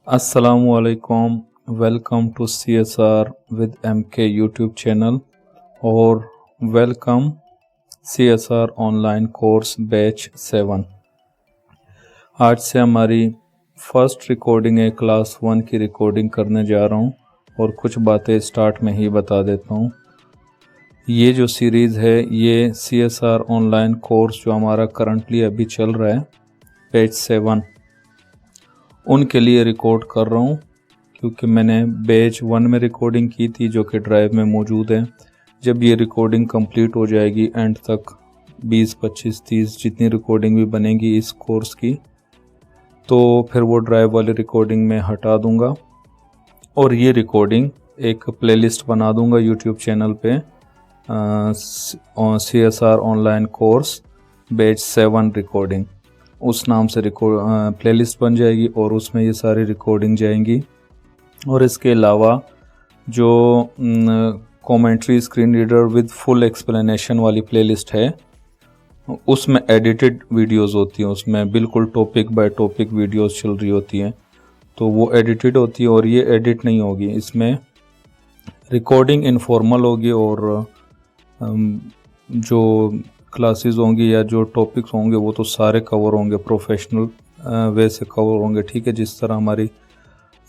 असलकुम, welcome to CSR with MK YouTube channel और welcome CSR online course batch 7। आज से हमारी फर्स्ट रिकॉर्डिंग है, क्लास 1 की रिकॉर्डिंग करने जा रहा हूँ और कुछ बातें स्टार्ट में ही बता देता हूँ। ये जो सीरीज़ है ये CSR ऑनलाइन कोर्स जो हमारा करंटली अभी चल रहा है बैच 7 उनके लिए रिकॉर्ड कर रहा हूँ, क्योंकि मैंने बैच 1 में रिकॉर्डिंग की थी जो कि ड्राइव में मौजूद है। जब ये रिकॉर्डिंग कंप्लीट हो जाएगी एंड तक 20, 25, 30 जितनी रिकॉर्डिंग भी बनेगी इस कोर्स की, तो फिर वो ड्राइव वाली रिकॉर्डिंग में हटा दूंगा और ये रिकॉर्डिंग एक प्लेलिस्ट बना दूंगा यूट्यूब चैनल पे CSR online course batch 7 recording, उस नाम से प्लेलिस्ट बन जाएगी और उसमें ये सारी रिकॉर्डिंग जाएंगी। और इसके अलावा जो commentary screen reader with full explanation वाली प्लेलिस्ट है उसमें एडिटेड वीडियोस होती हैं, उसमें बिल्कुल टॉपिक बाय टॉपिक वीडियोस चल रही होती हैं, तो वो एडिटेड होती है और ये एडिट नहीं होगी। इसमें रिकॉर्डिंग इनफॉर्मल होगी और जो क्लासेस होंगी या जो टॉपिक्स होंगे वो तो सारे कवर होंगे, प्रोफेशनल वे से कवर होंगे, ठीक है, जिस तरह हमारी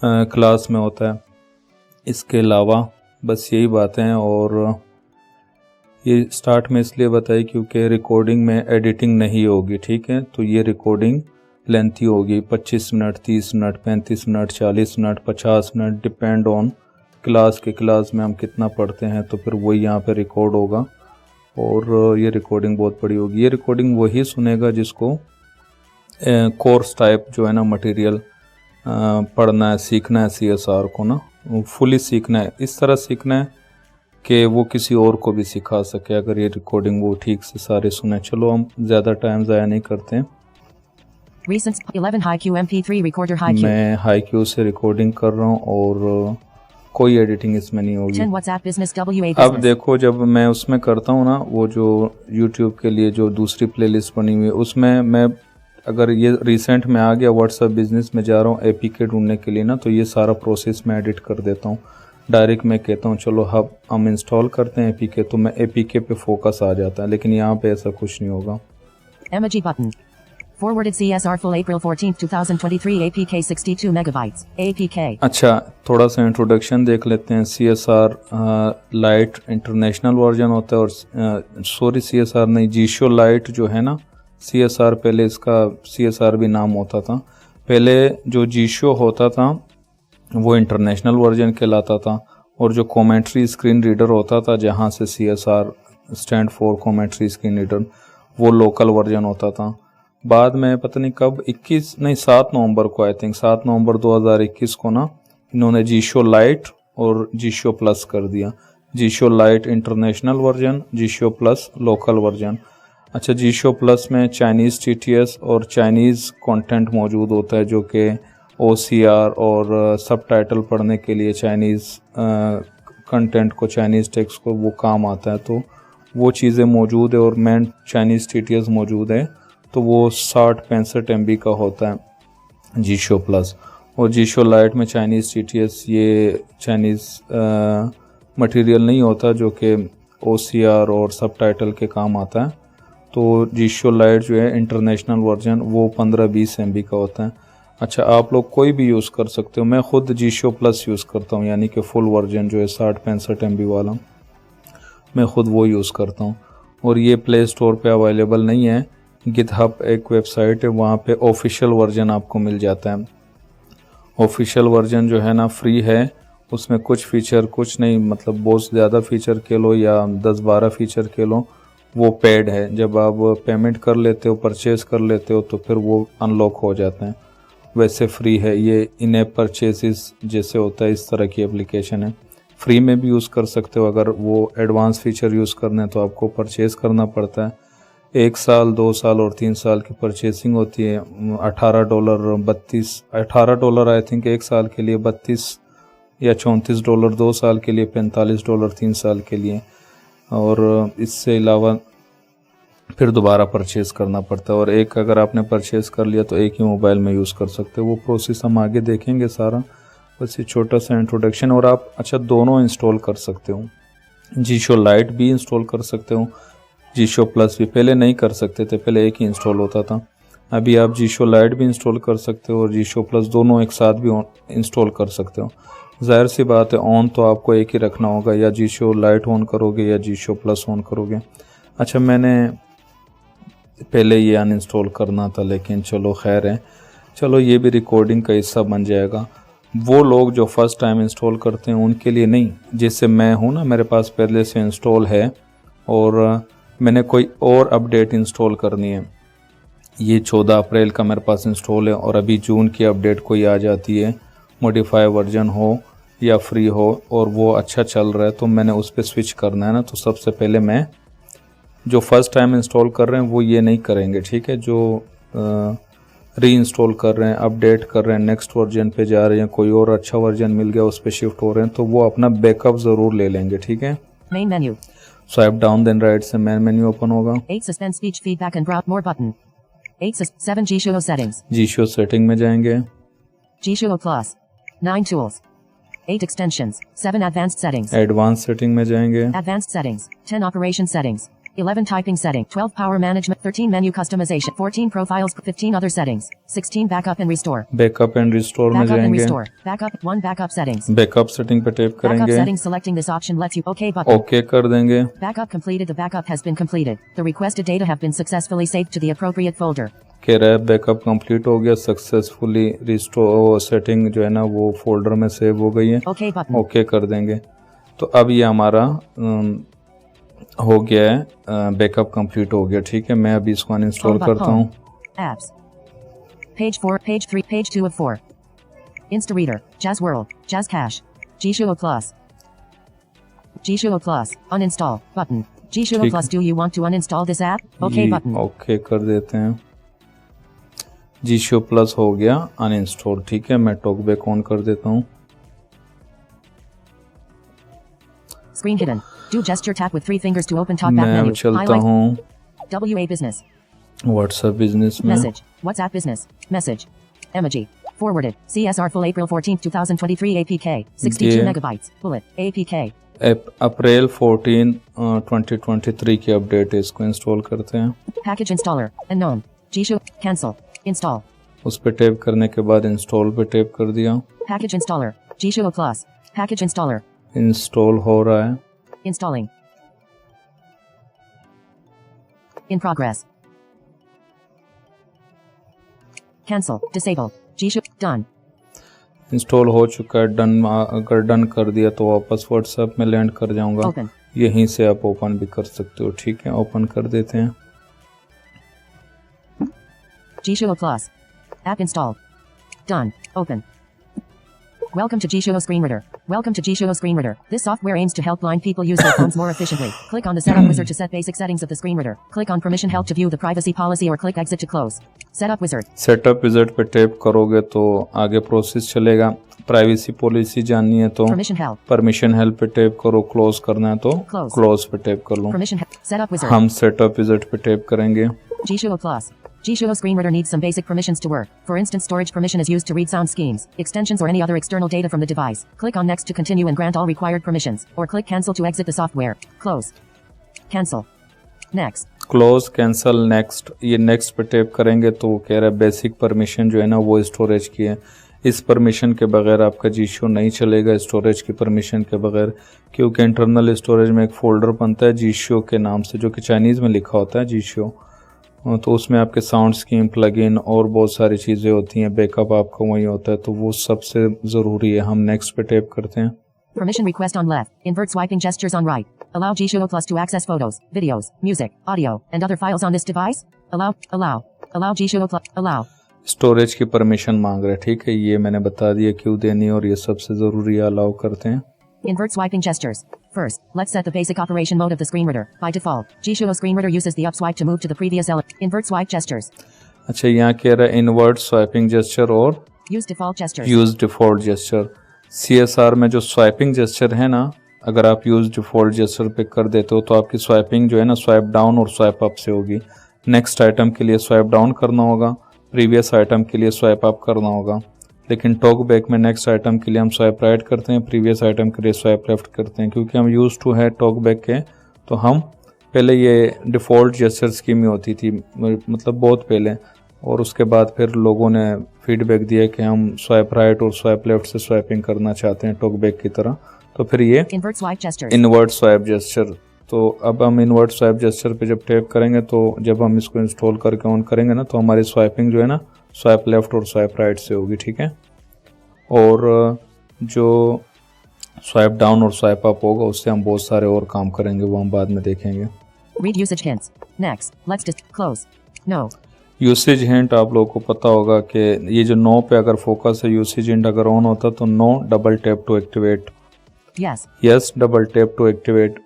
क्लास में होता है। इसके अलावा बस यही बातें हैं और ये स्टार्ट में इसलिए बताई क्योंकि रिकॉर्डिंग में एडिटिंग नहीं होगी, ठीक है। तो ये रिकॉर्डिंग लेंथी होगी, 25 minute, 30 minute, 35 minute, 40 minute, 50 minute, depend on class में हम कितना पढ़ते हैं, तो फिर वही यहाँ पे रिकॉर्ड होगा और ये रिकॉर्डिंग बहुत बड़ी होगी। ये रिकॉर्डिंग वही सुनेगा जिसको कोर्स टाइप जो है ना मटेरियल पढ़ना है, सीखना है, CSR को ना फुली सीखना है, इस तरह सीखना है कि वो किसी और को भी सिखा सके अगर ये रिकॉर्डिंग वो ठीक से सारे सुने। चलो हम ज़्यादा टाइम ज़ाया नहीं करते हैं। मैं HiQ से रिकॉर्डिंग कर रहा हूँ और कोई एडिटिंग इसमें नहीं होगी। अब देखो, जब मैं उसमें करता हूँ ना, वो जो YouTube के लिए जो दूसरी प्लेलिस्ट बनी हुई है उसमें मैं अगर ये रिसेंट में आ गया व्हाट्सएप बिजनेस में जा रहा हूँ APK ढूंढने के लिए ना, तो ये सारा प्रोसेस मैं एडिट कर देता हूँ। डायरेक्ट मैं कहता हूँ चलो हम इंस्टॉल करते हैं APK, तो मैं APK पे फोकस आ जाता है, लेकिन यहाँ पे ऐसा कुछ नहीं होगा। Emoji button. Forwarded CSR full April 14th 2023 APK 62 megabytes APK। अच्छा, थोड़ा सा इंट्रोडक्शन देख लेते हैं। CSR लाइट इंटरनेशनल वर्जन होता है और CSR नहीं, जीशो लाइट जो है ना, CSR पहले इसका CSR भी नाम होता था। पहले जो जीशो होता था वो इंटरनेशनल वर्जन कहलाता था और जो कमेंट्री स्क्रीन रीडर होता था, जहाँ से CSR stand for commentary screen reader, वो लोकल वर्जन होता था। बाद में पता नहीं कब 7 नवंबर को, आई थिंक 7 नवंबर 2021 को ना, इन्होंने जीशो लाइट और जीशो प्लस कर दिया। Jieshuo lite international version, Jieshuo plus local version. अच्छा, जीशो प्लस में चाइनीज़ TTS और चाइनीज़ कंटेंट मौजूद होता है, जो कि OCR और सबटाइटल पढ़ने के लिए चाइनीज़ कंटेंट को, चाइनीज़ टेक्स्ट को वो काम आता है, तो वो चीज़ें मौजूद है और मेन चाइनीज़ TTS मौजूद है, तो वो 60-65 MB का होता है जीशो प्लस। और जीशो लाइट में चाइनीज़ TTS ये चाइनीज़ मटेरियल नहीं होता जो कि OCR और सबटाइटल के काम आता है। तो जीशो लाइट जो है इंटरनेशनल वर्जन वो 15-20 MB का होता है। अच्छा, आप लोग कोई भी यूज़ कर सकते हो, मैं ख़ुद जीशो प्लस यूज़ करता हूँ, यानी कि फुल वर्जन जो है 60-65 MB वाला, मैं ख़ुद वो यूज़ करता हूँ। और ये प्ले स्टोर पे अवेलेबल नहीं है, गिटहब एक वेबसाइट है, वहाँ पे ऑफिशियल वर्जन आपको मिल जाता है। ऑफिशियल वर्जन जो है ना फ्री है, उसमें कुछ फीचर कुछ नहीं, मतलब बहुत ज़्यादा फीचर के लो या 10-12 फीचर के लो, वो पेड है। जब आप पेमेंट कर लेते हो, परचेज़ कर लेते हो, तो फिर वो अनलॉक हो जाते हैं। वैसे फ्री है, ये इन ऐप परचेसेस जैसे होता है इस तरह की एप्लीकेशन है। फ्री में भी यूज़ कर सकते हो, अगर वो एडवांस फीचर यूज़ करने हैं तो आपको परचेज़ करना पड़ता है। 1 साल, 2 साल और 3 साल की परचेसिंग होती है। $18 आई थिंक 1 साल के लिए, 32 या $34 2 साल के लिए, $45 3 साल के लिए। और इससे अलावा फिर दोबारा परचेज़ करना पड़ता है, और एक अगर आपने परचेज़ कर लिया तो एक ही मोबाइल में यूज़ कर सकते हो। वो प्रोसेस हम आगे देखेंगे सारा, बस ये छोटा सा इंट्रोडक्शन। और आप अच्छा दोनों इंस्टॉल कर सकते हो, जीशो लाइट भी इंस्टॉल कर सकते हो, जीशो प्लस भी। पहले नहीं कर सकते थे, पहले एक ही इंस्टॉल होता था। अभी आप जीशो लाइट भी इंस्टॉल कर सकते हो और जीशो प्लस दोनों एक साथ भी इंस्टॉल कर सकते हो। जाहिर सी बात है, ऑन तो आपको एक ही रखना होगा, या जीशो लाइट ऑन करोगे या जीशो प्लस ऑन करोगे। अच्छा, मैंने पहले ये अनइंस्टॉल करना था, लेकिन चलो खैर है, चलो ये भी रिकॉर्डिंग का हिस्सा बन जाएगा। वो लोग जो फर्स्ट टाइम इंस्टॉल करते हैं उनके लिए नहीं, जैसे मैं हूँ ना, मेरे पास पहले से इंस्टॉल है और मैंने कोई और अपडेट इंस्टॉल करनी है। ये 14 अप्रैल का मेरे पास इंस्टॉल है और अभी जून की अपडेट कोई आ जाती है, मॉडिफाई वर्जन हो या फ्री हो और वो अच्छा चल रहा है, तो मैंने उस पर स्विच करना है ना। तो सबसे पहले मैं, जो फर्स्ट टाइम इंस्टॉल कर रहे हैं वो ये नहीं करेंगे, ठीक है। जो री इंस्टॉल कर रहे हैं, अपडेट कर रहे हैं, नेक्स्ट वर्जन पे जा रहे हैं, कोई और अच्छा वर्जन मिल गया उस पर शिफ्ट हो रहे हैं, तो वो अपना बैकअप ज़रूर ले लेंगे, ठीक है। Main menu. Swipe down then right से मेन मेन्यू ओपन होगा। 8 suspend speech feedback and browse more button. 7 G-Show settings. जीशो setting में जाएंगे, G-Show Plus. 9 tools. 8 extensions. 7 advanced settings. Advance setting में जाएंगे, Advanced settings. 10 operation settings. 11 typing setting. 12 power management. 13 menu customization. 14 profiles. 15 other settings. 16 backup and restore. Backup and restore में Backup and जाएंगे, restore. Backup. 1 backup settings. Backup setting पे tap Backup करेंगे, settings. Selecting this option lets you OK button. Okay कर देंगे। Backup completed. The backup has been completed. The requested data have been successfully saved to the appropriate folder. कह रहा है backup complete हो गया, successfully restore, setting जो है ना वो फोल्डर में सेव हो गई है, OK button. ओके कर देंगे। तो अब ये हमारा हो गया है, बैकअप कंप्लीट हो गया, ठीक है। मैं अभी इसको अनइंस्टॉल करता हूँ। Apps. Page 4, page 3, page 2 of 4. InstaReader, Jazz World, Jazz Cache, G-Show Plus. G-Show Plus, uninstall, button. G-Show ठीक Plus, do you want to uninstall this app? OK ये button. ओके कर देते हैं। जीशो प्लस हो गया अनइंस्टॉल, ठीक है। मैं टॉकबैक ऑन कर देता हूँ। Screen hidden. Do gesture tap with 3 fingers to open talkback मैं menu. चलता Highlight. हूँ WA Business. व्हाट्सएप बिजनेस में, Message. WhatsApp Business. Message. Emoji. Forwarded. CSR full April 14th, 2023 APK. 62 Yeah. megabytes. Bullet. APK. अप्रैल 14 2023 की update है, इसको install करते हैं। Package installer. Unknown. G-Show. Cancel. Install. उस पर टैप करने के बाद इंस्टॉल पे टैप कर दिया, Package installer. G-Show Plus. Package installer. Install हो रहा है। Installing. In progress. Cancel. Disable. G-Show. Done. Install हो चुका है, डन। अगर डन कर दिया तो वापस व्हाट्सएप में लैंड कर जाऊंगा। Open. यहीं से आप ओपन भी कर सकते हो, ठीक है। ओपन कर देते हैं। G-Show Plus. App installed. Done. Open. Welcome to G-Show Screen Reader. Welcome to G-Show Screen Reader. This software aims to help blind people use their phones more efficiently. Click on the setup wizard to set basic settings of the screen reader. Click on permission help to view the privacy policy or click exit to close. Setup wizard. Setup visit पे tap करोगे तो आगे process चलेगा। Privacy policy जाननी है तो Permission help. Permission help पे tap करो, क्लोज करना है तो Close. क्लोज पे टैप कर लो। Permission help. Setup wizard. हम सेटअप विजिट पे टैप करेंगे। G-Show Plus. G-Show Screen Reader needs some basic permissions to work. For instance, storage permission is used to read sound schemes, extensions or any other external data from the device. Click on next to continue and grant all required permissions, or click cancel to exit the software. Close. Cancel. Next. Close, cancel, next. ये next पे tap करेंगे तो वो कह रहा है basic permission जो है ना वो स्टोरेज की है। इस परमिशन के बगैर आपका जीशो नहीं चलेगा, स्टोरेज की परमिशन के बगैर, क्योंकि इंटरनल स्टोरेज में एक फोल्डर बनता है जीशो के नाम से, जो कि चाइनीज़ में लिखा होता है जीशो। तो उसमें आपके साउंड स्कीम, प्लगइन और बहुत सारी चीज़ें होती हैं। बैकअप आपका वही होता है, तो वो सबसे ज़रूरी है। हम नेक्स्ट पे टैप करते हैं। Permission request on left. Invert swiping gestures on right. Allow G-Show Plus to access photos, videos, music, audio, and other files on this device. Allow G-Show Plus. Allow. Storage की permission मांग रहे हैं, ठीक है। ये मैंने बता दिया क्यों देनी है, और ये सबसे ज़रूरी है। अलाउ करते हैं। Invert swiping gestures. First, let's set the basic operation mode of the screen reader. By default, G-Show Screen Reader uses the up swipe to move to the previous element. Invert swipe gestures. अच्छा, यहाँ कह रहा है invert swiping gesture और Use default gestures. Use default gesture. CSR में जो swiping gesture है ना, अगर आप यूज़ डिफ़ॉल्ट जेस्चर पे कर देते हो तो आपकी स्वाइपिंग जो है ना स्वाइप डाउन और स्वाइप अप से होगी। नेक्स्ट आइटम के लिए स्वाइप डाउन करना होगा, प्रीवियस आइटम के लिए स्वाइप अप करना होगा। लेकिन टॉक बैक में नेक्स्ट आइटम के लिए हम स्वाइप राइट करते हैं, प्रीवियस आइटम के लिए स्वाइप लेफ्ट करते हैं। क्योंकि हम यूज़ टू है टॉक बैक के, तो हम पहले ये डिफ़ॉल्ट जेस्चर स्कीम में होती थी, मतलब बहुत पहले, और उसके बाद फिर लोगों ने फीडबैक दिया कि हम स्वाइप राइट और स्वाइप लेफ्ट से स्वाइपिंग करना चाहते हैं टॉक बैक की तरह। तो फिर ये Invert swipe gestures. Invert swipe gesture. तो अब हम इन्वर्ट स्वाइप जेस्चर पे जब टैप करेंगे तो जब हम इसको इंस्टॉल करके ऑन करेंगे ना तो हमारी स्वाइपिंग जो है ना स्वाइप लेफ्ट और स्वाइप राइट से होगी, ठीक है। और जो स्वाइप डाउन और स्वाइप अप होगा उससे हम बहुत सारे और काम करेंगे, वो हम बाद में देखेंगे। Read usage hints. Next. Let's just close. No. Usage hint आप लोगों को पता होगा कि ये जो नो पे अगर फोकस है, यूसेज हिंट अगर ऑन होता तो no double tap to activate, Yes. Yes double tap to activate,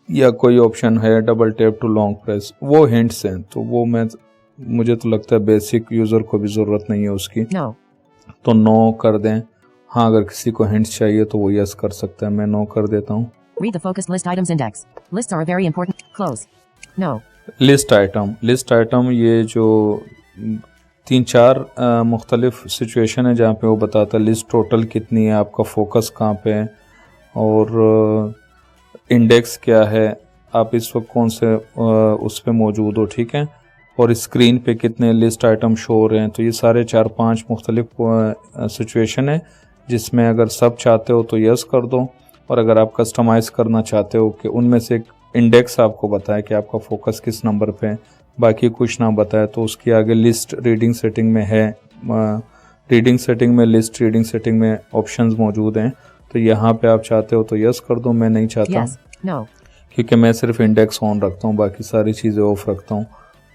या कोई ऑप्शन है double tap to long press, वो हिंट्स हैं। तो वो मुझे तो लगता है बेसिक यूज़र को भी ज़रूरत नहीं है उसकी, No. तो नो कर दें। हाँ, अगर किसी को हिंट्स चाहिए तो वो यस कर सकता है, मैं नो कर देता हूँ। Read the focused list items index. Lists are a very important. Close. No. List item ये जो 3-4 मुख्तलिफ सिचुएशन है जहाँ पे वो बताता है लिस्ट टोटल कितनी है, आपका फोकस कहाँ पे है, और इंडेक्स क्या है, आप इस वक्त कौन से उस पे मौजूद हो, ठीक है, और स्क्रीन पे कितने लिस्ट आइटम शो हो रहे हैं। तो ये सारे 4-5 मुख्तलिफ सिचुएशन है जिसमें अगर सब चाहते हो तो यस कर दो, और अगर आप कस्टमाइज़ करना चाहते हो कि उनमें से एक इंडेक्स आपको बताए कि आपका फोकस किस नंबर पे है, बाकी कुछ ना बताए, तो उसकी आगे लिस्ट रीडिंग सेटिंग में है, रीडिंग सेटिंग में लिस्ट रीडिंग सेटिंग में ऑप्शंस मौजूद हैं। तो यहाँ पे आप चाहते हो तो यस कर दो, मैं नहीं चाहता Yes. No. क्योंकि मैं सिर्फ इंडेक्स ऑन रखता हूँ, बाकी सारी चीज़ें ऑफ रखता हूँ,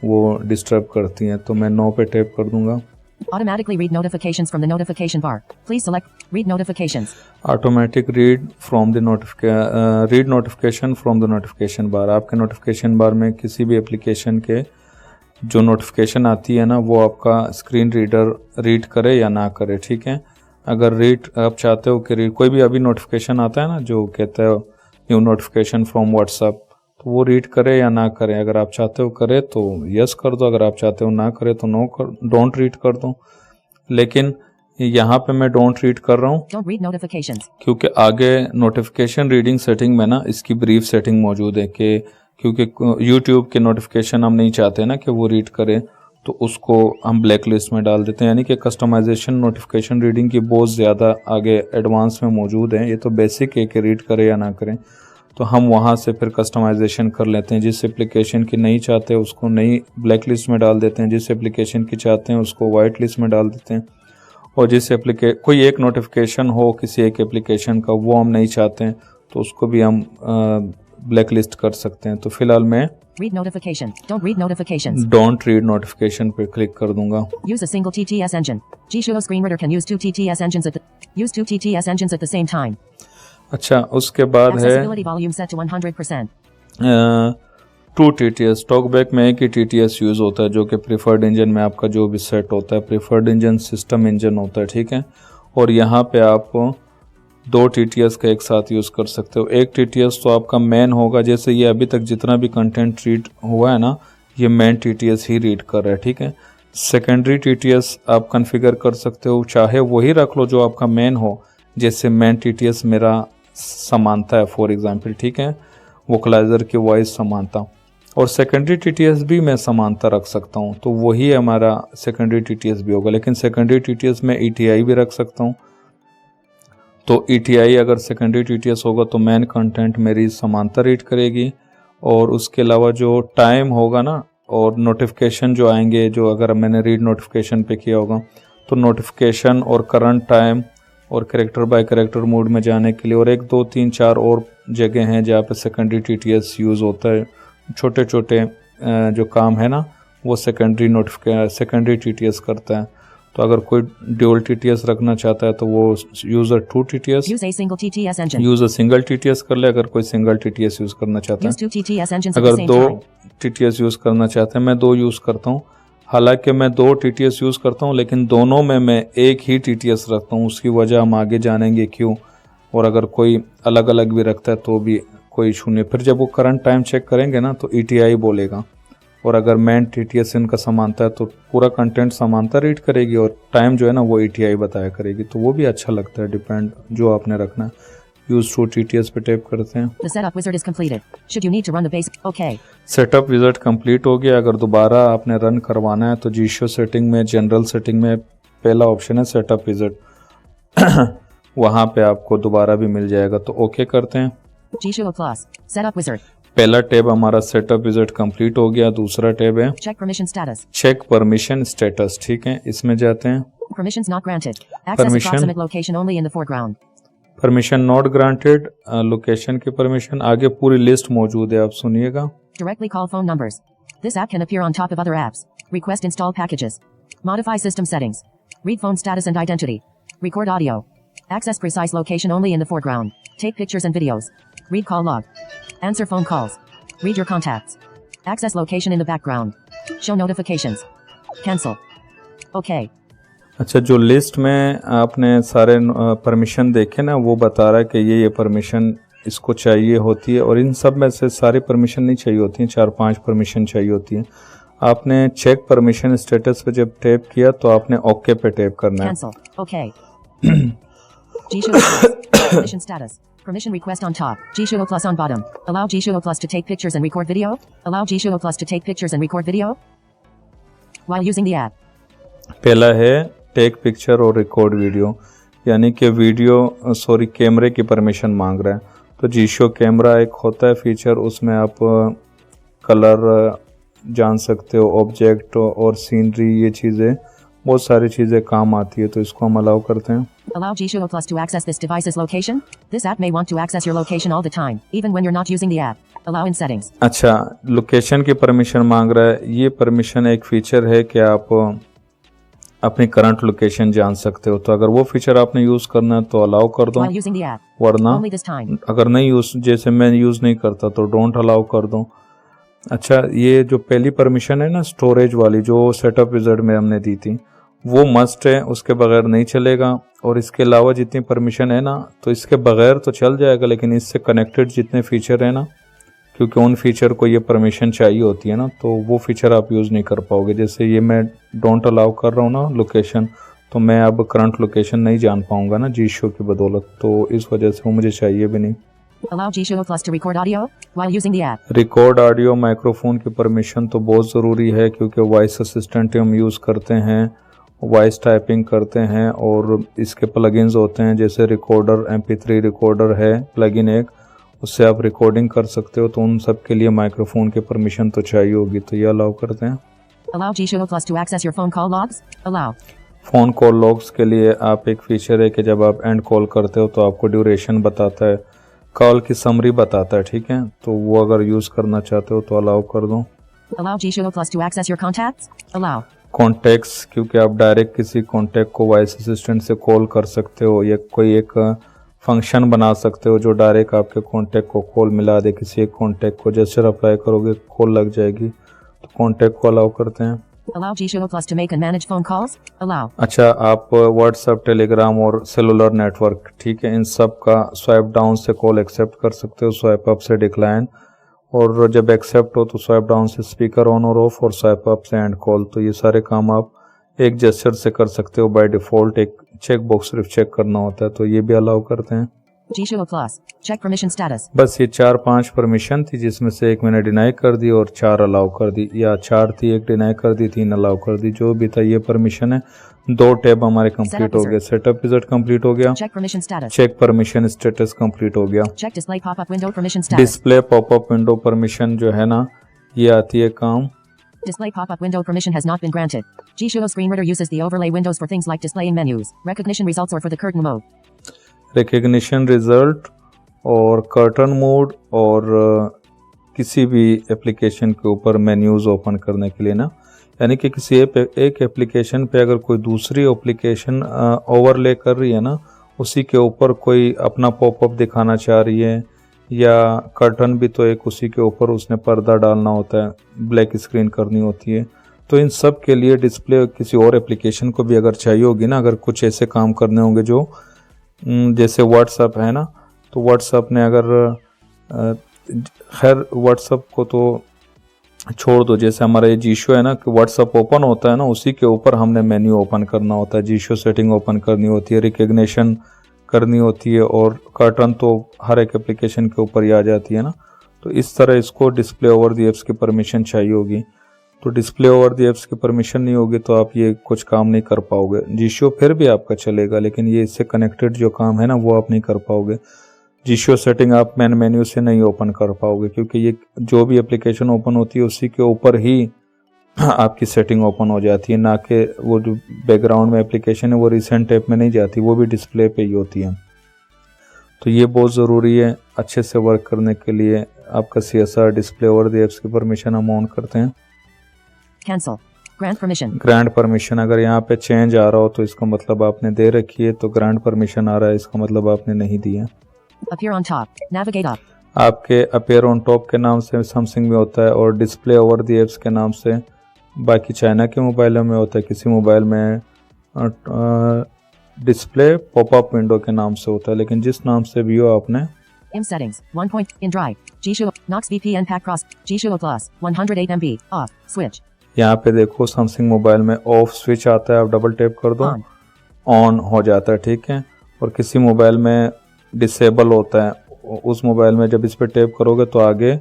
वो डिस्टर्ब करती हैं। तो मैं नो पे टैप कर दूंगा। Automatically read notifications from the notification bar. Please select read notifications. Automatic read notification from the notification bar. आपके नोटिफिकेशन बार में किसी भी एप्लीकेशन के जो नोटिफिकेशन आती है ना वो आपका स्क्रीन रीडर रीड करे या ना करे, ठीक है। अगर रीड आप चाहते हो कि रीड कोई भी अभी नोटिफिकेशन आता है ना जो कहता है न्यू नोटिफिकेशन फ्रॉम व्हाट्सएप, तो वो रीड करे या ना करे। अगर आप चाहते हो करे तो यस कर दो, अगर आप चाहते हो ना करे तो नो कर डोंट रीड कर दो। लेकिन यहाँ पे मैं डोंट रीड कर रहा हूँ Don't read notifications. क्योंकि आगे नोटिफिकेशन रीडिंग सेटिंग में ना इसकी ब्रीफ सेटिंग मौजूद है कि क्योंकि यूट्यूब के नोटिफिकेशन हम नहीं चाहते ना कि वो रीड करे, तो उसको हम ब्लैक लिस्ट में डाल देते हैं। यानी कि कस्टमाइजेशन नोटिफिकेशन रीडिंग की बहुत ज़्यादा आगे एडवांस में मौजूद है। ये तो बेसिक है कि रीड करे या ना करें, तो हम वहाँ से फिर कस्टमाइजेशन कर लेते हैं। जिस एप्लीकेशन की नहीं चाहते उसको नई ब्लैक लिस्ट में डाल देते हैं, जिस एप्लीकेशन की चाहते हैं उसको वाइट लिस्ट में डाल देते हैं, और जिस कोई एक नोटिफिकेशन हो किसी एक एप्लीकेशन का वो हम नहीं चाहते हैं तो उसको भी हम ब्लैक लिस्ट कर सकते हैं। तो फिलहाल मैं Read notifications. Don't read notifications. Don't read notification पे क्लिक कर दूंगा। Use a single TTS engine. G-Show Screen Reader can use two TTS engines at the same time. अच्छा, उसके बाद है Accessibility volume set to 100%. 2 TTS। Talkback में एक ही TTS use होता है जो कि प्रीफर्ड इंजन में आपका जो भी सेट होता है, प्रीफर्ड इंजन सिस्टम इंजन होता है, ठीक है। और यहाँ पे आप 2 TTS का एक साथ यूज़ कर सकते हो। एक TTS तो आपका मेन होगा, जैसे ये अभी तक जितना भी कंटेंट रीड हुआ है ना ये मेन TTS ही रीड कर रहा है, ठीक है। सेकेंडरी TTS आप कॉन्फ़िगर कर सकते हो, चाहे वही रख लो जो आपका मेन हो। जैसे मेन TTS मेरा समानता है फॉर एग्जांपल, ठीक है, वोकलाइजर की वॉइस समानता, और सेकेंडरी TTS भी मैं समानता रख सकता हूँ, तो वही हमारा सेकेंडरी TTS भी होगा। लेकिन सेकेंडरी TTS में ETI भी रख सकता हूँ, तो ETI अगर सेकेंडरी TTS होगा तो मेन कंटेंट मेरी समानता रीड करेगी। और उसके अलावा जो टाइम होगा ना और नोटिफिकेशन जो आएंगे, जो अगर मैंने रीड नोटिफिकेशन पे किया होगा तो नोटिफिकेशन और करंट टाइम और कैरेक्टर बाय कैरेक्टर मोड में जाने के लिए, और 1 2 3 4 और जगह हैं जहाँ पे सेकेंडरी TTS यूज़ होता है। छोटे छोटे जो काम है ना वो सेकेंडरी TTS करता है। तो अगर कोई ड्यूल TTS रखना चाहता है तो वो user 2 TTS Use a single TTS engine. User single TTS कर ले। अगर कोई सिंगल TTS यूज़ करना चाहता Use है, 2 TTS engines at अगर the same 2 time. TTS use करना चाहते हैं, मैं 2 यूज़ करता हूँ। हालांकि मैं 2 TTS यूज़ करता हूँ लेकिन दोनों में मैं एक ही TTS रखता हूँ। उसकी वजह हम आगे जानेंगे क्यों। और अगर कोई अलग अलग भी रखता है तो भी कोई इशू नहीं। फिर जब वो करंट टाइम चेक करेंगे ना तो ETI बोलेगा, और अगर मैन TTS इनका समानता है तो पूरा कंटेंट समानता रीड करेगी और टाइम जो है ना वो ETI बताया करेगी, तो वो भी अच्छा लगता है। डिपेंड जो आपने रखना है। यूज टू TTS पे टैप करते हैं। The setup wizard is completed. Should you need to run the basic? Okay. Setup wizard complete हो गया। अगर दोबारा आपने रन करवाना है तो G-Show सेटिंग में, जनरल सेटिंग में पहला ऑप्शन है सेटअप विज़ार्ड वहाँ पे आपको दोबारा भी मिल जाएगा, तो ओके करते हैं। G-Show Plus. Setup wizard. पहला टैब हमारा सेटअप विज़ार्ड कंप्लीट हो गया। दूसरा टैब है Check permission status. Check permission status. ठीक है, इसमें जाते हैं। Permissions not granted. Access Permission. approximate location only in the foreground. Permission not granted, location की परमिशन। आगे पूरी लिस्ट मौजूद है, आप सुनिएगा। Directly call phone numbers. This app can appear on top of other apps. Request install packages. Modify system settings. Read phone status and identity. Record audio. Access precise location only in the foreground. Take pictures and videos. Read call log. Answer phone calls. Read your contacts. Access location in the background. Show notifications. Cancel. Okay. अच्छा, जो list में आपने सारे permission देखे ना, वो बता रहा है कि ये परमिशन इसको चाहिए होती है, और इन सब में से सारी परमिशन नहीं चाहिए होती हैं, 4-5 परमिशन चाहिए होती हैं। आपने चेक परमिशन स्टेटस पे जब टैप किया तो आपने ओके पे टैप करना है। Cancel. Okay. G-Show Plus. Permission status. Permission request on top. G-Show Plus on bottom. Allow G-Show Plus to take pictures and record video. Allow G-Show Plus to take pictures and record video while using the app. पहला है take picture और record video, यानी कि कैमरे की permission मांग रहा है। तो G-Show कैमरा एक होता है फीचर, उसमें आप कलर जान सकते हो, ऑब्जेक्ट और सीनरी, ये चीज़ें बहुत सारी चीज़ें काम आती है, तो इसको हम अलाउ करते हैं। Allow G-Show Plus to access this device's location. This app may want to access your location all the time, even when you're not using the app. Allow in settings. अच्छा, लोकेशन की permission मांग रहा है। ये permission एक feature है कि आप अपनी करंट लोकेशन जान सकते हो, तो अगर वो फीचर आपने यूज़ करना है तो अलाउ कर दो, While using the app. वरना Only this time. अगर नहीं यूज़, जैसे मैं यूज़ नहीं करता तो डोंट अलाउ कर दो। अच्छा, ये जो पहली परमिशन है ना स्टोरेज वाली, जो सेटअप विज़ार्ड में हमने दी थी, वो मस्ट है, उसके बगैर नहीं चलेगा। और इसके अलावा जितनी परमिशन है ना, तो इसके बगैर तो चल जाएगा, लेकिन इससे कनेक्टेड जितने फीचर है ना, क्योंकि उन फीचर को ये परमिशन चाहिए होती है ना, तो वो फीचर आप यूज़ नहीं कर पाओगे। जैसे ये मैं डोंट अलाउ कर रहा हूँ ना लोकेशन, तो मैं अब करंट लोकेशन नहीं जान पाऊंगा ना G-Show की बदौलत, तो इस वजह से वो मुझे चाहिए भी नहीं। Allow G-Show Plus to record audio while using the app. Record audio, microphone की परमिशन तो बहुत ज़रूरी है, क्योंकि वॉइस असिस्टेंट हम यूज़ करते हैं, वॉइस टाइपिंग करते हैं, और इसके प्लगइन्स होते हैं, जैसे रिकॉर्डर, MP3 रिकॉर्डर है प्लगइन एक, उससे आप रिकॉर्डिंग कर सकते हो, तो उन सब के लिए माइक्रोफोन की परमिशन तो चाहिए होगी, तो ये अलाउ करते हैं। Allow G-Show Plus to access your phone call logs. Allow. Phone call logs के लिए आप एक फीचर है कि जब आप एंड कॉल करते हो तो आपको ड्यूरेशन बताता है, कॉल की समरी बताता है, ठीक है, तो वो अगर यूज़ करना चाहते हो तो अलाउ कर दो। Allow G-Show Plus to access your contacts. Allow. Contacts, क्योंकि आप डायरेक्ट किसी कॉन्टैक्ट को वॉइस असिस्टेंट से कॉल कर सकते हो, या कोई एक फंक्शन बना सकते हो जो डायरेक्ट आपके कॉन्टैक्ट को कॉल मिला दे। किसी एक कॉन्टैक्ट को जैसे अप्लाई करोगे कॉल लग जाएगी, तो कॉन्टैक्ट को अलाउ करते हैं। Allow G-Show Plus to make and manage phone calls. Allow. अच्छा, आप व्हाट्सएप, टेलीग्राम और सेलुलर नेटवर्क, ठीक है, इन सब का स्वाइप डाउन से कॉल एक्सेप्ट कर सकते हो, स्वाइप अप से डिक्लाइन, और जब एक्सेप्ट हो तो स्वाइप डाउन से स्पीकर ऑन और ऑफ, और स्वाइप अप से एंड कॉल। तो ये सारे काम आप एक जेस्चर से कर सकते हो। बाय डिफ़ॉल्ट एक चेक बॉक्स सिर्फ चेक करना होता है, तो ये भी अलाउ करते हैं। G-Show Plus. Check permission status. बस ये 4-5 परमिशन थी, जिसमें से एक मैंने डिनाई कर दी और 4 अलाउ कर दी, या 4 थी, एक डिनाई कर दी, 3 अलाउ कर दी, जो भी था ये परमिशन है। 2 टैब हमारे कंप्लीट हो गए। सेटअप विज़ार्ड कंप्लीट हो गया, Check permission status. Check permission status complete हो गया। Check display pop-up window permission status. Display popup window permission जो है ना, ये आती है काम। Display pop-up window permission has not been granted. G-Show Screen Reader uses the overlay windows for things like displaying menus, recognition results, or for the curtain mode. Recognition result और curtain mode, और किसी भी application के ऊपर menus open करने के लिए ना, यानी कि किसी एक एप्लीकेशन पे अगर कोई दूसरी एप्लीकेशन ओवरले कर रही है ना, उसी के ऊपर कोई अपना पॉपअप दिखाना चाह रही है, या कर्टन भी तो एक उसी के ऊपर उसने पर्दा डालना होता है, ब्लैक स्क्रीन करनी होती है, तो इन सब के लिए डिस्प्ले किसी और एप्लीकेशन को भी अगर चाहिए होगी ना, अगर कुछ ऐसे काम करने होंगे जो जैसे व्हाट्सअप है ना, तो व्हाट्सअप ने अगर खैर व्हाट्सअप को तो छोड़ दो, जैसे हमारा ये जीशो है ना कि व्हाट्सअप ओपन होता है ना, उसी के ऊपर हमने मेन्यू ओपन करना होता है, जीशो सेटिंग ओपन करनी होती है, रिकग्निशन करनी होती है, और कर्टन तो हर एक एप्लीकेशन के ऊपर ही आ जाती है ना। तो इस तरह इसको डिस्प्ले ओवर दी एप्स की परमिशन चाहिए होगी। तो डिस्प्ले ओवर दी एप्स की परमिशन नहीं होगी तो आप ये कुछ काम नहीं कर पाओगे। जीशो फिर भी आपका चलेगा, लेकिन ये इससे कनेक्टेड जो काम है ना वो आप नहीं कर पाओगे। जीशो सेटिंग आप मेन मेन्यू से नहीं ओपन कर पाओगे, क्योंकि ये जो भी एप्लीकेशन ओपन होती है उसी के ऊपर ही आपकी सेटिंग ओपन हो जाती है, ना कि वो जो बैकग्राउंड में एप्लीकेशन है वो रिसेंट ऐप में नहीं जाती, वो भी डिस्प्ले पे ही होती है। तो ये बहुत ज़रूरी है अच्छे से वर्क करने के लिए। आपका CSR display over the apps की परमिशन हम ऑन करते हैं। Cancel. Grant permission. Grant permission, अगर यहाँ पे चेंज आ रहा हो तो इसका मतलब आपने दे रखी है, तो ग्रांट परमिशन आ रहा है इसका मतलब आपने नहीं दिया। Appear on top. Navigate up. आपके अपेयर ऑन टॉप के नाम से सैमसंग में होता है, और डिस्प्ले ओवर दी एप्स के नाम से बाकी चाइना के मोबाइलों में होता है। किसी मोबाइल में डिस्प्ले पॉपअप विंडो के नाम से होता है, लेकिन जिस नाम से भी हो आपने IM settings. 1 point. In drive. Jisho. Knox VPN pack cross. Jisho Plus. 108 MB. Off. Switch. यहाँ पे देखो सैमसंग मोबाइल में ऑफ स्विच आता है, आप डबल टैप कर दो On. ऑन हो जाता है, ठीक है। और किसी मोबाइल में डिसेबल होता है, उस मोबाइल में जब इस पर टैप करोगे तो आगे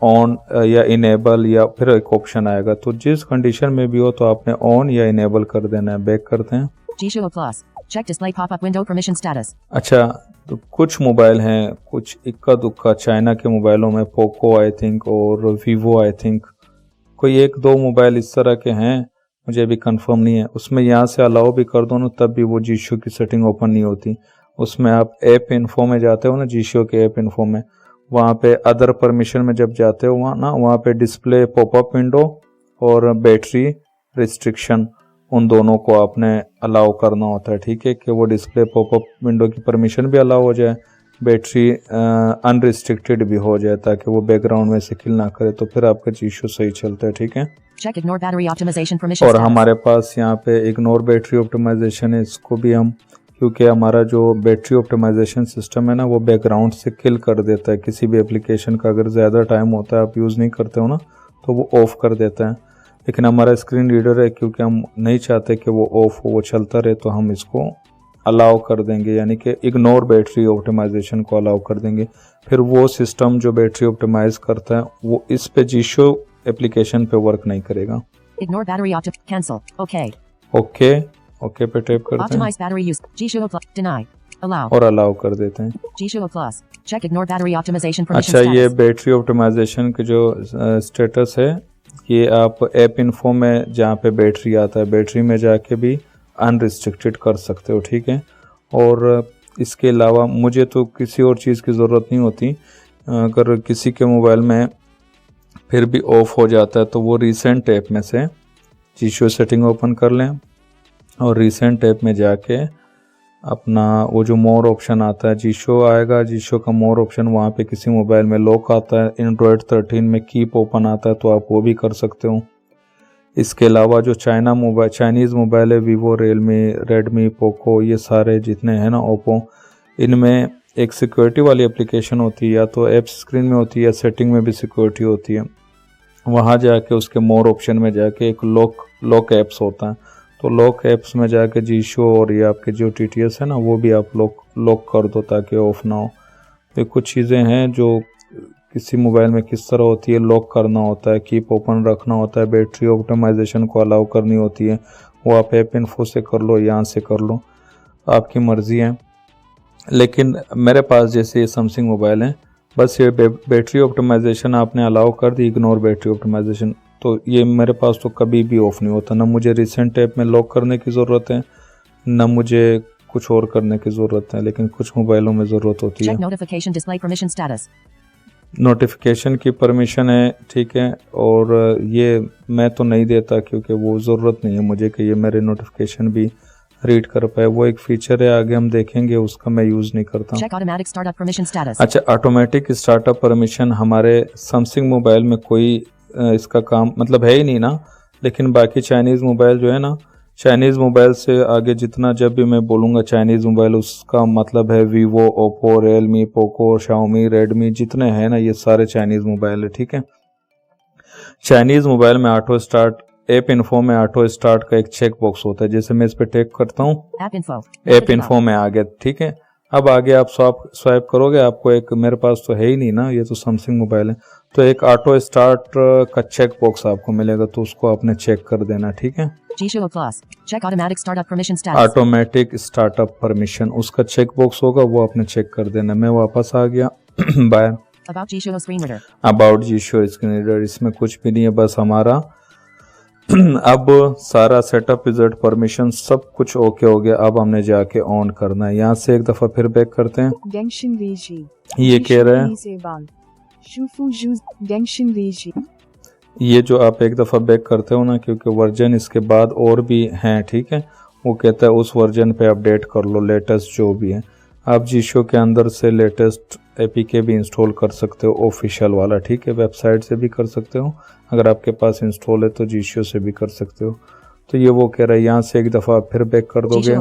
ऑन या इनेबल या फिर एक ऑप्शन आएगा। तो जिस कंडीशन में भी हो तो आपने ऑन या इनेबल कर देना है। बैक करते हैं। Jisho Plus. Check display pop-up window permission status. अच्छा, तो कुछ मोबाइल हैं, कुछ इक्का दुक्का चाइना के मोबाइलों में, पोको आई थिंक और वीवो आई थिंक, कोई एक दो मोबाइल इस तरह के हैं, मुझे अभी कंफर्म नहीं है। उसमें यहाँ से अलाउ भी कर दो ना, तब भी वो जीशो की सेटिंग ओपन नहीं होती। उसमें आप ऐप इन्फो में जाते हो ना, जीशो के ऐप इन्फो में, वहाँ पे अदर परमिशन में जब जाते हो वहाँ पे डिस्प्ले पॉपअप विंडो और बैटरी रिस्ट्रिक्शन, उन दोनों को आपने अलाउ करना होता है, ठीक है, कि वो डिस्प्ले पॉपअप विंडो की परमिशन भी अलाउ हो जाए, बैटरी अनरिस्ट्रिक्टेड भी हो जाए, ताकि वो बैकग्राउंड में से किल ना करे, तो फिर आपका जीशो सही चलता है, ठीक है। Check ignore battery optimization permission और status. हमारे पास यहाँ पे इग्नोर बैटरी ऑप्टिमाइजेशन है, इसको भी हम, क्योंकि हमारा जो बैटरी ऑप्टिमाइजेशन सिस्टम है ना वो बैकग्राउंड से किल कर देता है। किसी भी एप्लीकेशन का अगर ज़्यादा टाइम होता है, आप यूज़ नहीं करते हो ना, तो वो ऑफ कर देता है। लेकिन हमारा स्क्रीन रीडर है, क्योंकि हम नहीं चाहते कि वो ऑफ हो, वो चलता रहे, तो हम इसको अलाउ कर देंगे, यानी कि इग्नोर बैटरी ऑप्टिमाइजेशन को अलाउ कर देंगे। फिर वो सिस्टम जो बैटरी ऑप्टिमाइज करता है वो इस पे जीशो एप्लीकेशन पे वर्क नहीं करेगा। Ignore battery cancel. Okay. Okay पे टैप करते हैं Optimize battery use. Jisho Plus. Deny. Allow. और अलाउ कर देते हैं। Jisho Plus. Check ignore battery optimization permission अच्छा, ये status. बैटरी ऑप्टिमाइजेशन के जो स्टेटस है, ये आप ऐप इन्फो में जहाँ पे बैटरी आता है, बैटरी में जाके भी अनरिस्ट्रिक्टेड कर सकते हो, ठीक है। और इसके अलावा मुझे तो किसी और चीज़ की ज़रूरत नहीं होती। अगर किसी के मोबाइल में फिर भी ऑफ हो जाता है तो वो रीसेंट ऐप में से जीशो सेटिंग ओपन कर लें, और रीसेंट ऐप में जाके अपना वो जो मोर ऑप्शन आता है, जीशो आएगा, जीशो का मोर ऑप्शन, वहाँ पे किसी मोबाइल में लॉक आता है, एंड्रॉयड 13 में कीप ओपन आता है, तो आप वो भी कर सकते हो। इसके अलावा जो चाइनीज़ मोबाइल है, वीवो, रियलमी, रेडमी, पोको, ये सारे जितने हैं ना, ओप्पो, इनमें एक सिक्योरिटी वाली एप्लीकेशन होती है, या तो ऐप स्क्रीन में होती है या सेटिंग में भी सिक्योरिटी होती है। वहाँ जाके उसके मोर ऑप्शन में जाके एक लॉक ऐप्स होता है, तो लॉक ऐप्स में जाके जीशो और ये आपके जो TTS है ना वो भी आप लॉक कर दो ताकि ऑफ ना हो। तो कुछ चीज़ें हैं जो किसी मोबाइल में किस तरह होती है, लॉक करना होता है, कीप ओपन रखना होता है, बैटरी ऑप्टिमाइजेशन को अलाउ करनी होती है, वो आप ऐप इन्फो से कर लो, यहाँ से कर लो, आपकी मर्ज़ी है। लेकिन मेरे पास जैसे ये सैमसंग मोबाइल है, बस ये बैटरी ऑप्टिमाइजेशन आपने अलाउ कर दी, इग्नोर बैटरी ऑप्टिमाइजेशन, तो ये मेरे पास तो कभी भी ऑफ नहीं होता। ना मुझे रिसेंट ऐप में लॉक करने की ज़रूरत है, ना मुझे कुछ और करने की ज़रूरत है, लेकिन कुछ मोबाइलों में ज़रूरत होती है। Check notification display permission status. Notification की परमिशन है, ठीक है, और ये मैं तो नहीं देता, क्योंकि वो ज़रूरत नहीं है मुझे कि ये मेरे नोटिफिकेशन भी रीड कर पाए। वो एक फीचर है, आगे हम देखेंगे, उसका मैं यूज़ नहीं करता। Check automatic startup permission status. अच्छा, ऑटोमेटिक स्टार्टअप परमिशन हमारे सैमसंग मोबाइल में कोई इसका काम मतलब है ही नहीं ना, लेकिन बाकी चाइनीज़ मोबाइल जो है ना, चाइनीज़ मोबाइल से आगे जितना जब भी मैं बोलूँगा चाइनीज़ मोबाइल, उसका मतलब है Vivo, Oppo, Realme, Poco, Xiaomi, Redmi, जितने हैं ना ये सारे चाइनीज़ मोबाइल है। ठीक है, चाइनीज़ मोबाइल में ऑटो स्टार्ट, ऐप इन्फो में ऑटो स्टार्ट का एक चेक बॉक्स होता है। जैसे मैं इस पर टैप करता हूँ, ऐप इन्फो में आ गया। ठीक है, अब आगे आप स्वाइप करोगे, आपको एक, मेरे पास तो है ही नहीं ना, ये तो सैमसंग मोबाइल है, तो एक ऑटो स्टार्ट का चेक बॉक्स आपको मिलेगा, तो उसको आपने चेक कर देना। ठीक है, ऑटोमेटिक स्टार्टअप परमिशन, उसका चेक बॉक्स होगा, वो आपने चेक कर देना। मैं वापस आ गया बाय अबाउट जीशो स्क्रीन रीडर, इसमें कुछ भी नहीं है, बस हमारा अब सारा सेटअप विज़ार्ड परमिशन सब कुछ ओके हो गया। अब हमने जाके ऑन करना है। यहाँ से एक दफा फिर बैक करते हैं। ये कह रहा है, ये जो आप एक दफा बैक करते हो ना, क्योंकि वर्जन इसके बाद और भी हैं। ठीक है, वो कहता है उस वर्जन पे अपडेट कर लो, लेटेस्ट जो भी है। आप जीशो के अंदर से लेटेस्ट एपीके भी इंस्टॉल कर सकते हो, ऑफिशियल वाला। ठीक है, वेबसाइट से भी कर सकते हो, अगर आपके पास इंस्टॉल है तो जीशो से भी कर सकते हो। तो ये वो कह रहा है, यहाँ से एक दफ़ा फिर बैक कर दोगे।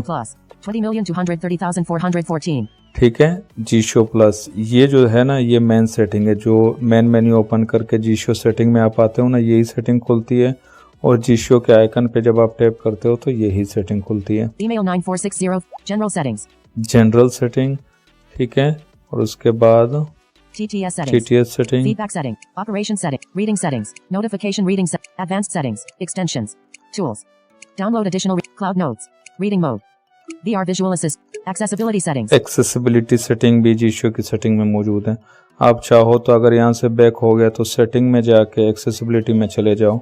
20,230,414। ठीक है, जीशो प्लस, ये जो है ना, ये मेन सेटिंग है। जो मेन मेन्यू ओपन करके जीशो सेटिंग में आप आते हो ना, यही सेटिंग खुलती है, और जीशो के आइकन पे जब आप टैप करते हो तो यही सेटिंग खुलती है। email 9460 general settings, general setting, ठीक है, और उसके बाद TTS TTS setting, feedback setting, operation setting, reading settings, notification reading advanced settings, extensions, tools, download additional cloud notes, reading mode, VR visual assist, accessibility settings, accessibility setting भी जीशो की setting में मौजूद है। आप चाहो तो अगर यहाँ से बैक हो गया तो सेटिंग में जाके एक्सेसिबिलिटी में चले जाओ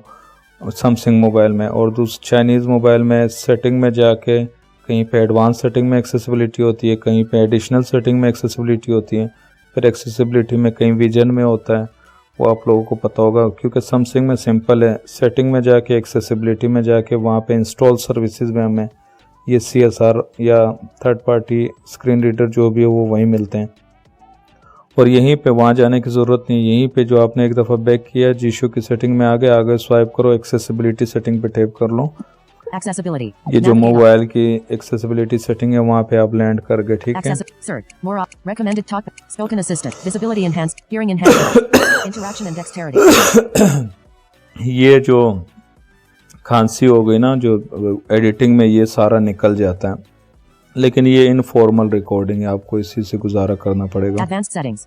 सैमसंग मोबाइल में, और दूसरे चाइनीज़ मोबाइल में सेटिंग में जाके कहीं पे एडवांस सेटिंग में एक्सेसिबिलिटी होती है, कहीं पे एडिशनल सेटिंग में एक्सेसिबिलिटी होती है, फिर एक्सेसिबिलिटी में कहीं विजन में होता है, वो आप लोगों को पता होगा। क्योंकि सैमसंग में सिंपल है, सेटिंग में जाके एक्सेसिबिलिटी में जाके वहाँ पे इंस्टॉल सर्विसेज में हमें ये CSR या थर्ड पार्टी स्क्रीन रीडर जो भी है वो वहीं मिलते हैं, और यहीं पे वहाँ जाने की ज़रूरत नहीं। यहीं पे जो आपने एक दफ़ा बैक किया, जीशो की सेटिंग में आगे स्वाइप करो, एक्सेसिबिलिटी सेटिंग पे टैप कर लो। accessibility, ये जो मोबाइल की एक्सेसिबिलिटी सेटिंग है वहाँ पे आप लैंड कर गए। ठीक है, search, more recommended talk, spoken assistant, visibility enhanced, hearing enhanced, interaction and dexterity, ये जो खांसी हो गई ना, जो एडिटिंग में ये सारा निकल जाता है, लेकिन ये इनफॉर्मल रिकॉर्डिंग है, आपको इसी से गुजारा करना पड़ेगा। advanced settings,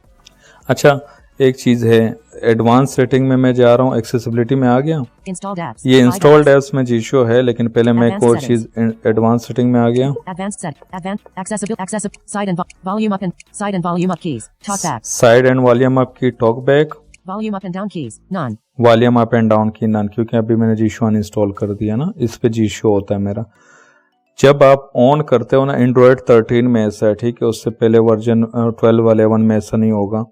अच्छा, एक चीज़ है, एडवांस सेटिंग में मैं जा रहा हूँ, एक्सेसिबिलिटी में आ गया, installed apps, ये इंस्टॉल्ड ऐप्स में जीशो है, लेकिन पहले मैं एक और चीज़ एडवांस सेटिंग में आ गया। advanced accessible side and volume up and volume up keys, talk back, side and volume up key talk back, volume up and down keys, none, volume up and down key none, क्योंकि अभी मैंने जीशो uninstall कर दिया ना, इस पे जीशो होता है मेरा। जब आप ऑन करते हो ना, एंड्रॉयड 13 में ऐसा है, ठीक है, उससे पहले वर्जन 12 11 में ऐसा नहीं होगा।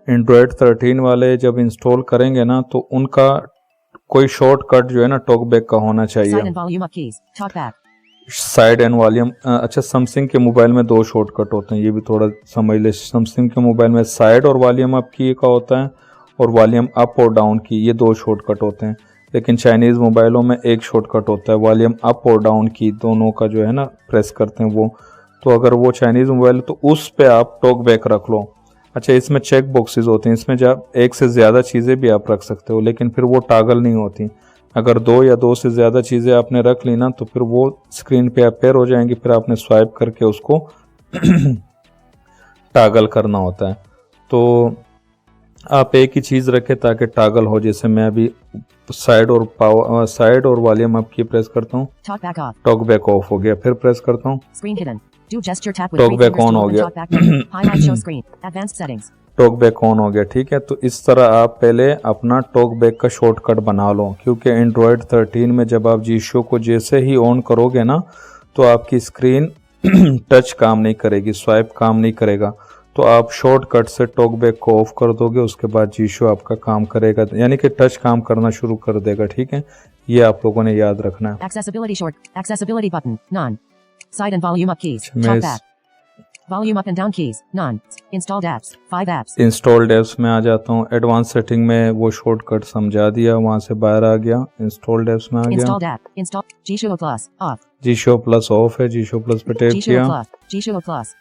एंड्रॉयड 13 वाले जब इंस्टॉल करेंगे ना, तो उनका कोई शॉर्टकट जो है ना टॉक बैक का होना side चाहिए। and volume up keys, talk back, side and volume, अच्छा, सैमसंग के मोबाइल में 2 शॉर्टकट होते हैं, ये भी थोड़ा समझ ले। सैमसंग के मोबाइल में साइड और वॉल्यूम अप की का होता है, और वॉल्यूम अप और डाउन की, ये 2 शॉर्टकट होते हैं। लेकिन चाइनीज़ मोबाइलों में एक शॉर्टकट होता है, वॉल्यूम अप और डाउन की दोनों का जो है ना प्रेस करते हैं वो। तो अगर वो चाइनीज़ मोबाइल है तो उस पे आप टॉक बैक रख लो। अच्छा, इसमें चेक बॉक्सेस होते हैं, इसमें जब एक से ज़्यादा चीज़ें भी आप रख सकते हो, लेकिन फिर वो टॉगल नहीं होती। अगर 2 या 2 से ज़्यादा चीज़ें आपने रख ली ना, तो फिर वो स्क्रीन पे अपेयर हो जाएंगी, फिर आपने स्वाइप करके उसको टॉगल करना होता है। तो आप एक ही चीज़ रखें ताकि टॉगल हो। जैसे मैं अभी साइड और वॉल्यूम अप की प्रेस करता हूँ, talk back off, talk back of हो गया, फिर प्रेस करता हूँ, screen hidden, do gesture tap with Talk 3 back fingers on to हो open गया। talk back menu, highlight show screen, advanced settings, talk back on हो गया। ठीक है, तो इस तरह आप पहले अपना टॉक बैक का शॉर्टकट बना लो, क्योंकि एंड्रॉयड 13 में जब आप जीशो को जैसे ही ऑन करोगे ना, तो आपकी स्क्रीन टच काम नहीं करेगी, स्वाइप काम नहीं करेगा। तो आप शॉर्टकट से टॉक बैक को ऑफ कर दोगे, उसके बाद जीशो आपका काम करेगा, यानी कि टच काम करना शुरू कर देगा। ठीक है, ये आप लोगों ने याद रखना है। accessibility button, none, side and volume up keys, मैं talk इस back, Volume up and down keys. None. Installed apps. 5 apps. Installed apps में आ जाता हूँ, एडवांस सेटिंग में वो शॉर्टकट समझा दिया, वहाँ से बाहर आ गया, इंस्टॉल्ड एप्स में आ गया। Installed app. Install. G-Show Plus. Off. G-Show Plus of है, G-Show Plus पे टैप G-Show किया, Plus. G-Show Plus.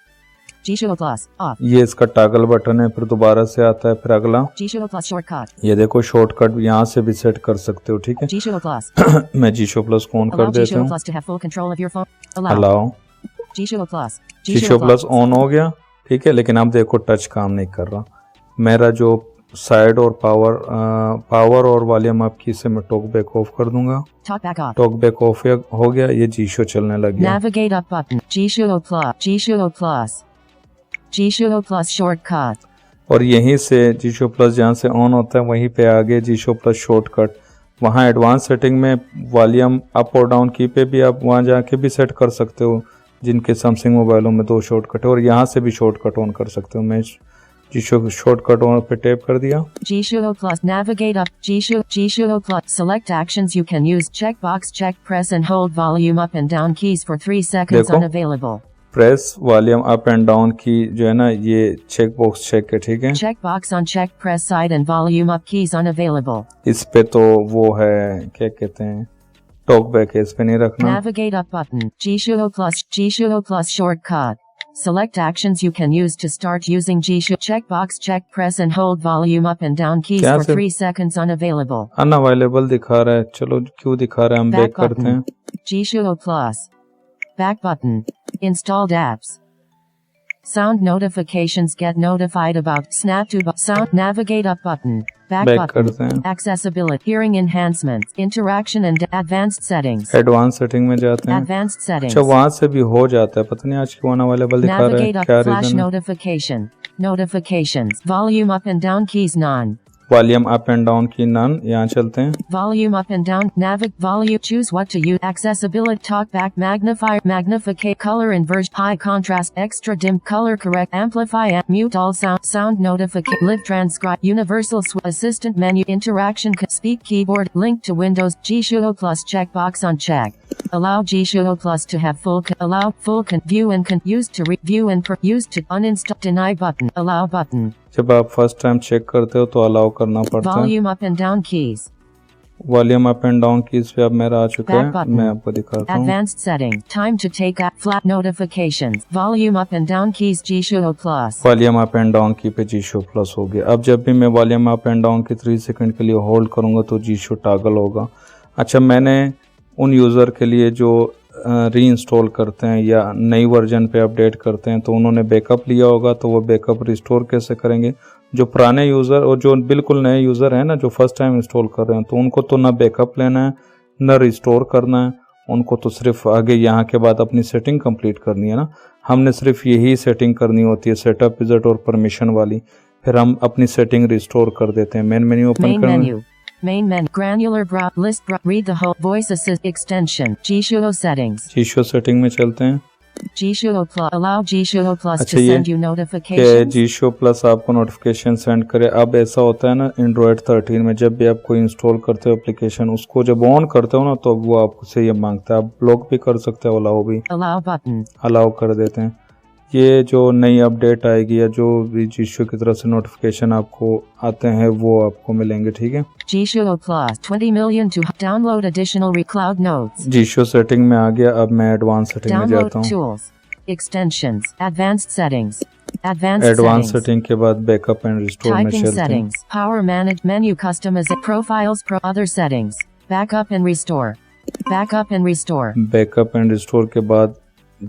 G-Show Plus. Off. ये इसका टॉगल बटन है, फिर दोबारा से आता है, फिर अगला G-Show Plus shortcut. ये देखो शॉर्टकट यहाँ से भी सेट कर सकते हो, ठीक है। G-Show Plus. मैं G-Show Plus को ऑन कर Allow देता G-Show हूँ, Plus to have full control of your phone. Allow. Allow. G-Show Plus. G-Show Plus on हो गया, ठीक है, लेकिन अब देखो टच काम नहीं कर रहा। मेरा जो साइड और पावर और वॉल्यूम अप की से मैं टॉक बैक ऑफ कर दूंगा। Talk back off. Talk back of हो गया, ये G-Show चलने लग गया। Navigate up button. G-Show Plus. G-Show Plus. G-Show Plus shortcut. और यहीं से G-Show Plus जहाँ से ऑन होता है वहीं पे आगे G-Show Plus शॉर्टकट, वहाँ एडवांस सेटिंग में वॉल्यूम अप और डाउन की पे भी आप वहाँ जाके भी सेट कर सकते हो, जिनके सैमसंग मोबाइलों में 2 शॉर्टकट है, और यहाँ से भी शॉर्टकट ऑन कर सकते हो। मैं G-Show शॉर्टकट ऑन पे टैप कर दिया। G-Show Plus navigate up. G-Show Plus select actions you can use. Checkbox check. Press and hold volume up and down keys for 3 seconds देखो। unavailable. Press volume up and down की जो है ना, ये check box check है, ठीक है। Checkbox unchecked. Press side and volume up keys unavailable. इस पे तो वो है, क्या कहते हैं, टॉक बैक है, इस पे नहीं रखना। Navigate up button. G-Show Plus shortcut. Select actions you can use to start using G-Show. Checkbox check. Press and hold volume up and down keys क्या for से- 3 seconds unavailable. अनअवेलेबल दिखा रहा है, चलो क्यों दिखा रहा है, हम Back बैक करते हैं। button. G-Show Plus. Back button. Installed apps. Sound notifications get notified about Snap to sound navigate up button. Back back button. करते हैं, Accessibility, hearing enhancements, interaction and advanced settings. Advance setting में जाते हैं। Advanced settings. अच्छा वहां से भी हो जाता है, पता नहीं आज क्यों अनअवेलेबल दिखा रहा है, Navigate up क्या flash रीजन है। notification. Notifications. Volume up and down keys none. Volume up and down key none, यहाँ चलते हैं। Volume up and down. Volume. Choose what to use. Accessibility. Talk back. Magnifier. Magnificate. Color inversion. High contrast. Extra dim. Color correct. Amplify. Mute all sound. Sound notification. Live transcribe. Universal assistant menu. Interaction. Speak keyboard. Link to Windows. G-Show Plus checkbox unchecked. Allow G-Show Plus to have full. Allow full view and use to review and use to uninstall. Deny button. Allow button. जब आप first time check करते हो तो allow करना पड़ता है। Volume up and down keys. Volume up and down keys पे अब मेरा आ चुका Back है, button. मैं आपको दिखाता हूँ। Advanced setting. Time to take app. Flat notifications. Volume up and down keys. G-Show Plus. Volume up and down की पे G-Show Plus हो गया। अब जब भी मैं वॉल्यूम अप एंड डाउन की 3 सेकंड के लिए होल्ड करूंगा तो G-Show टॉगल होगा। अच्छा, मैंने उन यूज़र के लिए जो री इंस्टॉल करते हैं या नई वर्जन पे अपडेट करते हैं तो उन्होंने बैकअप लिया होगा, तो वो बैकअप रिस्टोर कैसे करेंगे। जो पुराने यूज़र और जो बिल्कुल नए यूज़र हैं ना, जो फर्स्ट टाइम इंस्टॉल कर रहे हैं, तो उनको तो ना बैकअप लेना है ना रिस्टोर करना है, उनको तो सिर्फ आगे यहाँ के बाद अपनी सेटिंग कंप्लीट करनी है ना। हमने सिर्फ यही सेटिंग करनी होती है, सेटअप विज़िट और परमिशन वाली, फिर हम अपनी सेटिंग रिस्टोर कर देते हैं। मेन मेन्यू ओपन Main करना है। menu. Main menu. Granular list. Read the whole. Voice assist extension. G-Show settings. G-Show setting में चलते हैं G-Show Plus. Allow G-Show Plus अच्छा, to ये send you कि notifications. G-Show Plus आपको नोटिफिकेशन सेंड करे। अब ऐसा होता है ना एंड्रॉयड 13 में, जब भी आप कोई इंस्टॉल करते हो एप्लीकेशन, उसको जब ऑन करते हो ना तो वो आपसे ये मांगता है। आप ब्लॉक भी कर सकते हो, अलाउ भी, Allow button. अलाउ कर देते हैं। ये जो नई अपडेट आएगी या जो भी G-Show की तरफ से नोटिफिकेशन आपको आते हैं वो आपको मिलेंगे, ठीक है। G-Show Plus. 20 million to download additional cloud nodes. G-Show setting में आ गया। अब मैं एडवांस सेटिंग में Download जाता हूँ। tools. Extensions. Advanced settings. Advanced advance settings. Setting के बाद बैकअप एंड रिस्टोर में Typing चलते हैं। settings. Power manage menu customization. Profiles. Other settings. Backup and restore. Backup and restore. Backup and restore के बाद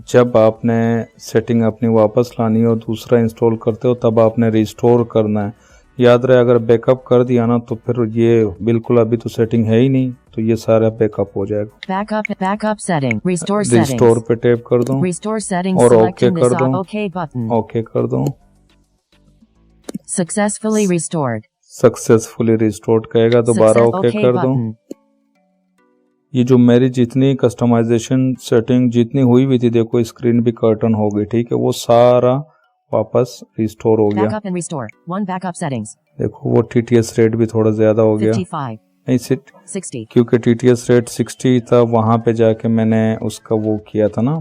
जब आपने सेटिंग अपनी वापस लानी हो, दूसरा इंस्टॉल करते हो, तब आपने रिस्टोर करना है। याद रहे, अगर बैकअप कर दिया ना तो फिर ये बिल्कुल अभी तो सेटिंग है ही नहीं, तो ये सारा बैकअप हो जाएगा। Backup setting. Restore restore settings. पे टैप कर दूं Restore settings. और Selecting OK कर this दूं। OK button. ओके कर दूं। Successfully restored. सक्सेसफुली रिस्टोर्ड कहेगा, दोबारा Success- ओके OK कर दूं। button. ये जो मेरी जितनी कस्टमाइजेशन सेटिंग जितनी हुई हुई थी, देखो स्क्रीन भी कर्टन हो गई, ठीक है, वो सारा वापस रिस्टोर हो गया। Backup and restore. 1 backup settings. देखो वो TTS रेट भी थोड़ा ज्यादा हो गया। 55. नहीं 60. क्योंकि TTS रेट 60 था, वहां पे जाके मैंने उसका वो किया था ना,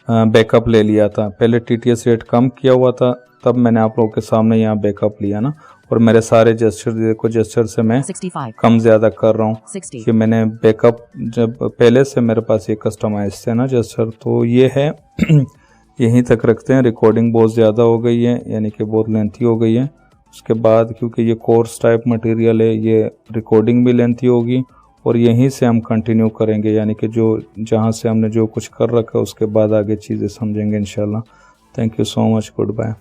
बैकअप ले लिया था। पहले TTS रेट कम किया हुआ था, तब मैंने आप लोगों के सामने यहाँ बैकअप लिया ना, और मेरे सारे जेस्चर देखो, जेस्चर से मैं 65, कम ज़्यादा कर रहा हूँ 60, कि मैंने बैकअप, जब पहले से मेरे पास ये कस्टमाइज थे ना जेस्चर, तो ये है यहीं तक रखते हैं। रिकॉर्डिंग बहुत ज़्यादा हो गई है, यानी कि बहुत लेंथी हो गई है। उसके बाद क्योंकि ये कोर्स टाइप मटेरियल है, ये रिकॉर्डिंग भी लेंथी होगी, और यहीं से हम कंटिन्यू करेंगे, यानी कि जो जहाँ से हमने जो कुछ कर रखा है उसके बाद आगे चीज़ें समझेंगे इंशाल्लाह। Thank you so much, good bye.